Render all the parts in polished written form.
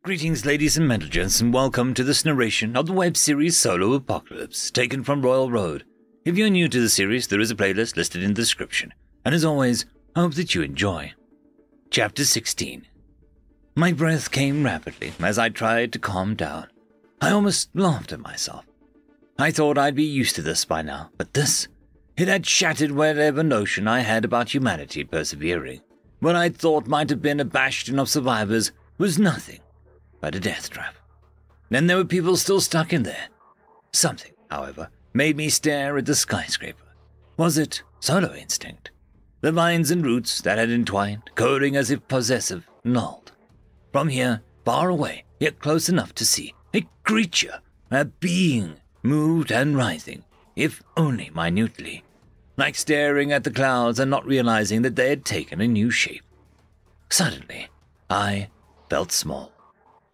Greetings, ladies and gents, and welcome to this narration of the web series Solo Apocalypse, taken from Royal Road. If you're new to the series, there is a playlist listed in the description, and as always, I hope that you enjoy. Chapter 16. My breath came rapidly as I tried to calm down. I almost laughed at myself. I thought I'd be used to this by now, but this, it had shattered whatever notion I had about humanity persevering. What I thought might have been a bastion of survivors was nothing but a death trap. And there were people still stuck in there. Something, however, made me stare at the skyscraper. Was it solo instinct? The vines and roots that had entwined, coding as if possessive, gnawed. From here, far away, yet close enough to see, a creature, a being, moved and writhing, if only minutely, like staring at the clouds and not realizing that they had taken a new shape. Suddenly, I felt small.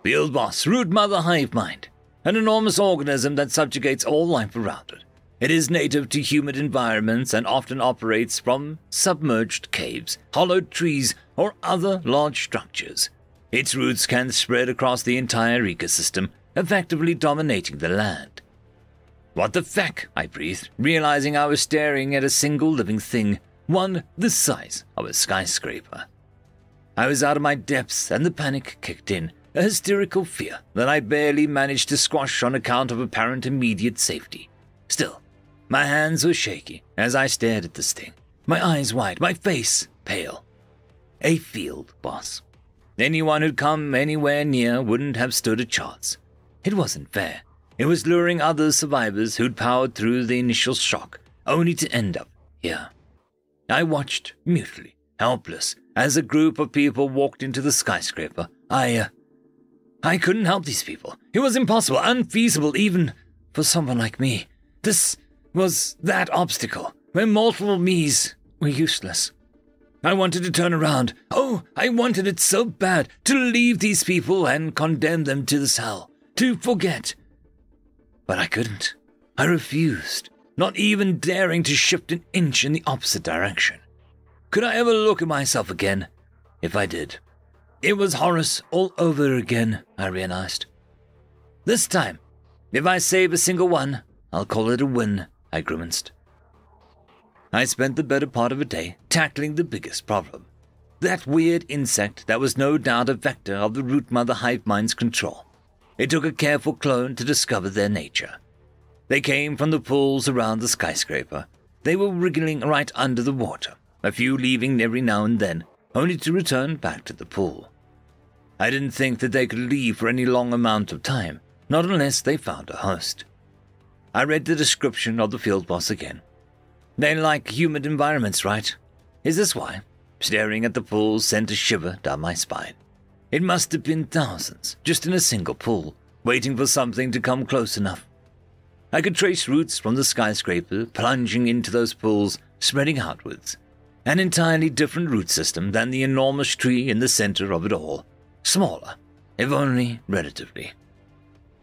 Field boss, root mother hive mind, an enormous organism that subjugates all life around it. It is native to humid environments and often operates from submerged caves, hollowed trees, or other large structures. Its roots can spread across the entire ecosystem, effectively dominating the land. What the feck, I breathed, realizing I was staring at a single living thing, one the size of a skyscraper. I was out of my depths and the panic kicked in, a hysterical fear that I barely managed to squash on account of apparent immediate safety. Still, my hands were shaky as I stared at this thing, my eyes wide, my face pale. A field boss. Anyone who'd come anywhere near wouldn't have stood a chance. It wasn't fair. It was luring other survivors who'd powered through the initial shock, only to end up here. I watched mutely, helpless, as a group of people walked into the skyscraper. I couldn't help these people. It was impossible, unfeasible even for someone like me. This was that obstacle where multiple me's were useless. I wanted to turn around. Oh, I wanted it so bad, to leave these people and condemn them to this hell, to forget. But I couldn't. I refused, not even daring to shift an inch in the opposite direction. Could I ever look at myself again? If I did, it was Horus all over again, I realized. This time, if I save a single one, I'll call it a win, I grimaced. I spent the better part of a day tackling the biggest problem. That weird insect that was no doubt a vector of the root mother hive mind's control. It took a careful clone to discover their nature. They came from the pools around the skyscraper. They were wriggling right under the water, a few leaving every now and then, only to return back to the pool. I didn't think that they could leave for any long amount of time, not unless they found a host. I read the description of the field boss again. They like humid environments, right? Is this why? Staring at the pool sent a shiver down my spine. It must have been thousands, just in a single pool, waiting for something to come close enough. I could trace roots from the skyscraper plunging into those pools, spreading outwards. An entirely different root system than the enormous tree in the center of it all. Smaller, if only relatively.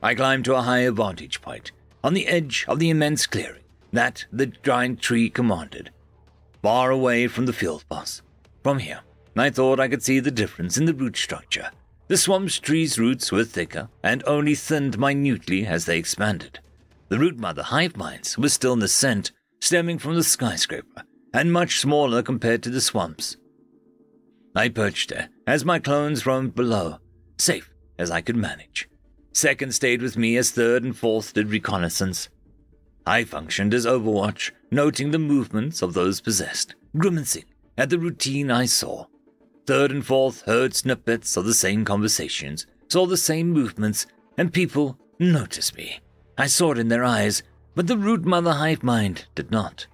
I climbed to a higher vantage point, on the edge of the immense clearing that the giant tree commanded, far away from the field boss. From here, I thought I could see the difference in the root structure. The swamp's tree's roots were thicker and only thinned minutely as they expanded. The root mother hive minds were still nascent, stemming from the skyscraper, and much smaller compared to the swamps. I perched there as my clones roamed below, safe as I could manage. Second stayed with me as third and fourth did reconnaissance. I functioned as overwatch, noting the movements of those possessed, grimacing at the routine I saw. Third and fourth heard snippets of the same conversations, saw the same movements, and people noticed me. I saw it in their eyes, but the root mother hive mind did not.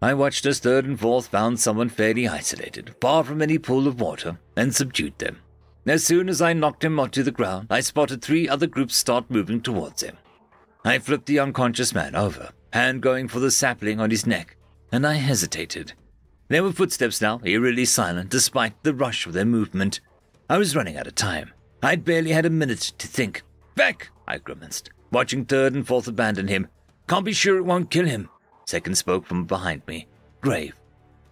I watched as third and fourth found someone fairly isolated, far from any pool of water, and subdued them. As soon as I knocked him onto the ground, I spotted 3 other groups start moving towards him. I flipped the unconscious man over, hand going for the sapling on his neck, and I hesitated. There were footsteps now, eerily silent despite the rush of their movement. I was running out of time. I'd barely had a minute to think. Back! I grimaced, watching third and fourth abandon him. Can't be sure it won't kill him. Second spoke from behind me, grave.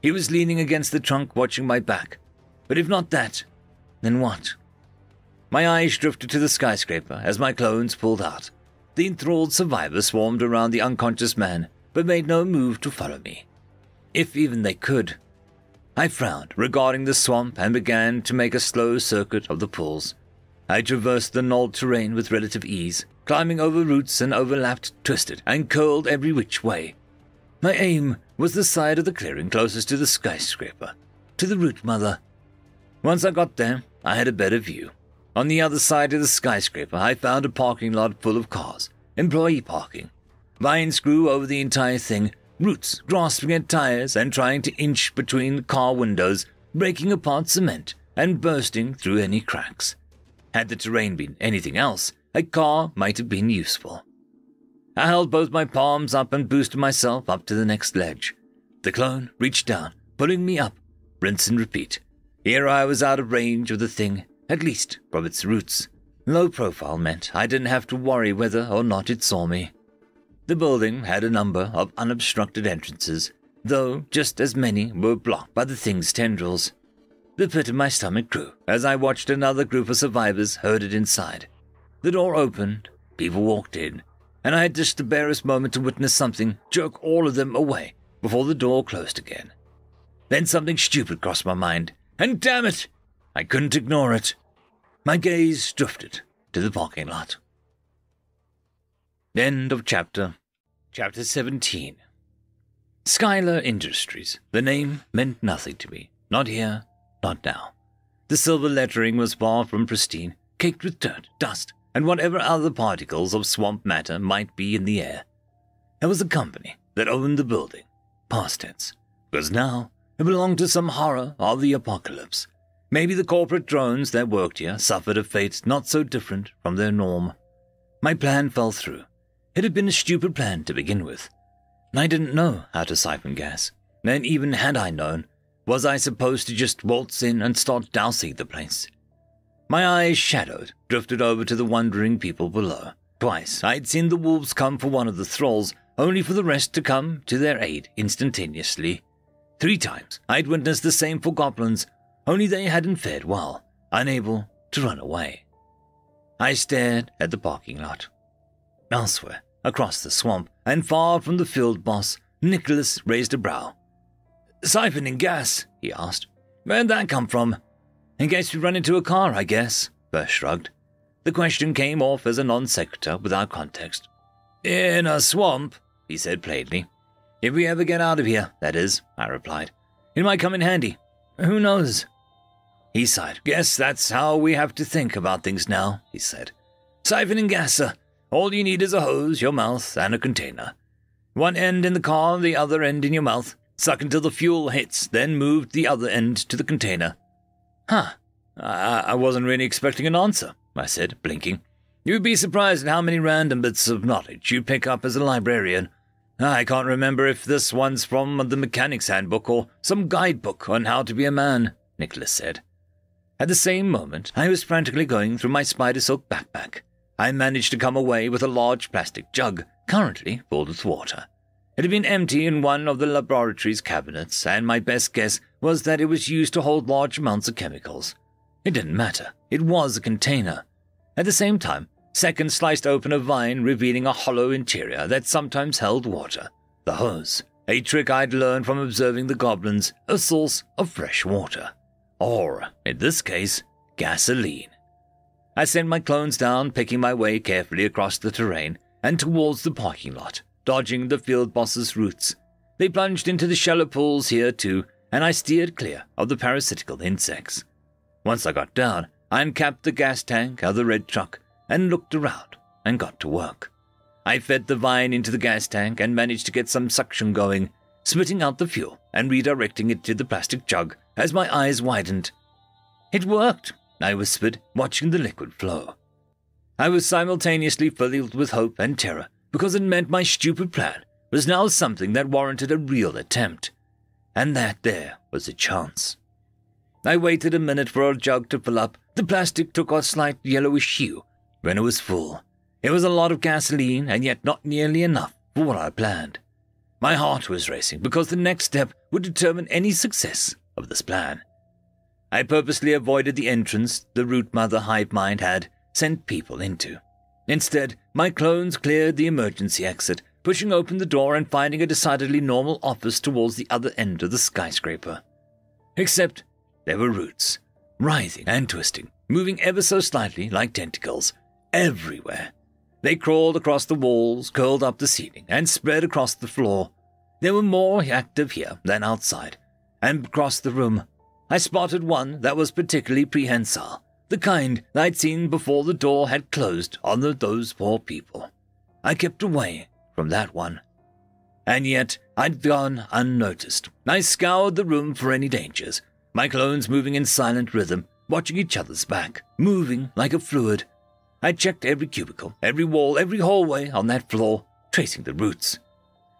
He was leaning against the trunk watching my back. But if not that, then what? My eyes drifted to the skyscraper as my clones pulled out. The enthralled survivors swarmed around the unconscious man, but made no move to follow me. If even they could. I frowned, regarding the swamp, and began to make a slow circuit of the pools. I traversed the gnawed terrain with relative ease, climbing over roots and overlapped, twisted, and curled every which way. My aim was the side of the clearing closest to the skyscraper, to the root mother. Once I got there, I had a better view. On the other side of the skyscraper, I found a parking lot full of cars, employee parking. Vines grew over the entire thing, roots grasping at tires and trying to inch between the car windows, breaking apart cement and bursting through any cracks. Had the terrain been anything else, a car might have been useful. I held both my palms up and boosted myself up to the next ledge. The clone reached down, pulling me up. Rinse and repeat. Here I was out of range of the thing, at least from its roots. Low profile meant I didn't have to worry whether or not it saw me. The building had a number of unobstructed entrances, though just as many were blocked by the thing's tendrils. The pit of my stomach grew as I watched another group of survivors herded inside. The door opened, people walked in, and I had just the barest moment to witness something jerk all of them away before the door closed again. Then something stupid crossed my mind, and damn it, I couldn't ignore it. My gaze drifted to the parking lot. End of chapter 17. Skylar Industries. The name meant nothing to me. Not here, not now. The silver lettering was far from pristine, caked with dirt, dust, and whatever other particles of swamp matter might be in the air. There was a company that owned the building, past tense, because now it belonged to some horror of the apocalypse. Maybe the corporate drones that worked here suffered a fate not so different from their norm. My plan fell through. It had been a stupid plan to begin with. I didn't know how to siphon gas, and even had I known, was I supposed to just waltz in and start dousing the place? My eyes shadowed, drifted over to the wondering people below. Twice I'd seen the wolves come for one of the thralls, only for the rest to come to their aid instantaneously. 3 times I'd witnessed the same for goblins, only they hadn't fared well, unable to run away. I stared at the parking lot. Elsewhere, across the swamp, and far from the field boss, Nicholas raised a brow. "Siphoning gas?" he asked. "Where'd that come from?" "In case we run into a car, I guess," Burst shrugged. The question came off as a non sequitur without context. "In a swamp," he said plainly. "If we ever get out of here, that is," I replied. "It might come in handy. Who knows?" He sighed. "Guess that's how we have to think about things now," he said. "Siphoning gas, sir. All you need is a hose, your mouth, and a container. One end in the car, the other end in your mouth. Suck until the fuel hits, then move the other end to the container." "Huh. I wasn't really expecting an answer," I said, blinking. "You'd be surprised at how many random bits of knowledge you pick up as a librarian. I can't remember if this one's from the mechanic's handbook or some guidebook on how to be a man," Nicholas said. At the same moment, I was frantically going through my spider silk backpack. I managed to come away with a large plastic jug, currently filled with water. It had been empty in one of the laboratory's cabinets, and my best guess was that it was used to hold large amounts of chemicals. It didn't matter. It was a container. At the same time, Second sliced open a vine, revealing a hollow interior that sometimes held water. The hose, a trick I'd learned from observing the goblins, a source of fresh water. Or, in this case, gasoline. I sent my clones down, picking my way carefully across the terrain and towards the parking lot, dodging the field boss's roots. They plunged into the shallow pools here too, and I steered clear of the parasitical insects. Once I got down, I uncapped the gas tank of the red truck and looked around and got to work. I fed the vine into the gas tank and managed to get some suction going, spitting out the fuel and redirecting it to the plastic jug as my eyes widened. "It worked," I whispered, watching the liquid flow. I was simultaneously filled with hope and terror because it meant my stupid plan was now something that warranted a real attempt, and that there was a chance. I waited a minute for a jug to fill up. The plastic took a slight yellowish hue when it was full. It was a lot of gasoline, and yet not nearly enough for what I planned. My heart was racing because the next step would determine any success of this plan. I purposely avoided the entrance the root mother hive mind had sent people into. Instead, my clones cleared the emergency exit, pushing open the door and finding a decidedly normal office towards the other end of the skyscraper. Except there were roots, writhing and twisting, moving ever so slightly like tentacles, everywhere. They crawled across the walls, curled up the ceiling, and spread across the floor. They were more active here than outside, and across the room, I spotted one that was particularly prehensile, the kind that I'd seen before the door had closed on those poor people. I kept away from that one. And yet, I'd gone unnoticed. I scoured the room for any dangers, my clones moving in silent rhythm, watching each other's back, moving like a fluid. I checked every cubicle, every wall, every hallway on that floor, tracing the roots.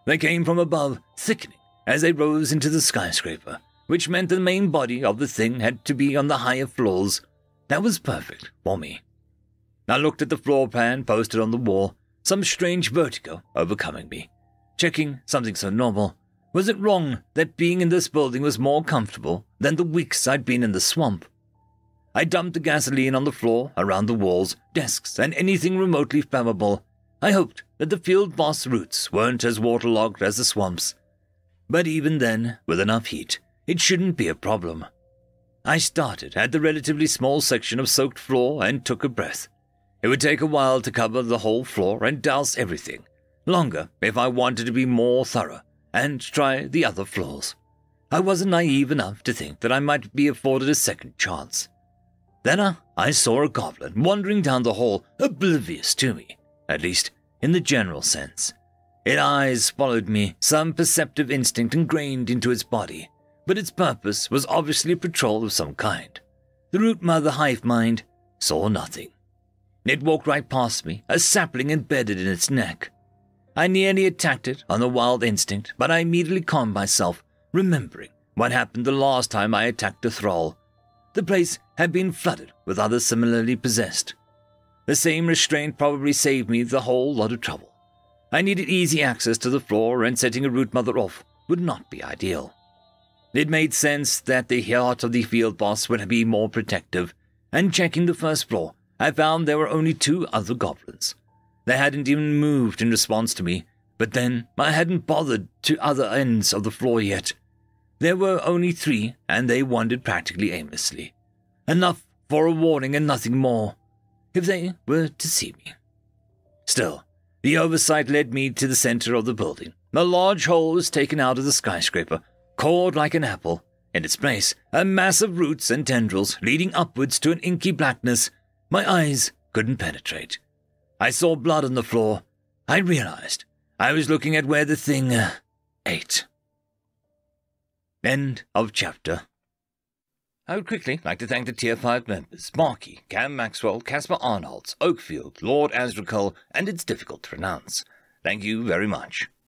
They came from above, thickening as they rose into the skyscraper, which meant the main body of the thing had to be on the higher floors. That was perfect for me. I looked at the floor plan posted on the wall, some strange vertigo overcoming me. Checking something so normal. Was it wrong that being in this building was more comfortable than the weeks I'd been in the swamp? I dumped the gasoline on the floor, around the walls, desks, and anything remotely flammable. I hoped that the field boss roots weren't as waterlogged as the swamps. But even then, with enough heat, it shouldn't be a problem. I started at the relatively small section of soaked floor and took a breath. It would take a while to cover the whole floor and douse everything. Longer if I wanted to be more thorough and try the other floors. I wasn't naive enough to think that I might be afforded a second chance. Then I saw a goblin wandering down the hall, oblivious to me, at least in the general sense. Its eyes followed me, some perceptive instinct ingrained into its body, but its purpose was obviously patrol of some kind. The root mother hive mind saw nothing. It walked right past me, a sapling embedded in its neck. I nearly attacked it on a wild instinct, but I immediately calmed myself, remembering what happened the last time I attacked a thrall. The place had been flooded with others similarly possessed. The same restraint probably saved me the whole lot of trouble. I needed easy access to the floor, and setting a root mother off would not be ideal. It made sense that the heart of the field boss would be more protective, and checking the first floor, I found there were only 2 other goblins. They hadn't even moved in response to me, but then I hadn't bothered to other ends of the floor yet. There were only 3, and they wandered practically aimlessly. Enough for a warning and nothing more, if they were to see me. Still, the oversight led me to the center of the building. A large hole was taken out of the skyscraper, cored like an apple. In its place, a mass of roots and tendrils leading upwards to an inky blackness my eyes couldn't penetrate. I saw blood on the floor. I realized I was looking at where the thing ate. End of chapter. I would quickly like to thank the Tier 5 members, Marky, Cam Maxwell, Casper Arnholtz, Oakfield, Lord Azrakul, and It's Difficult to Pronounce. Thank you very much.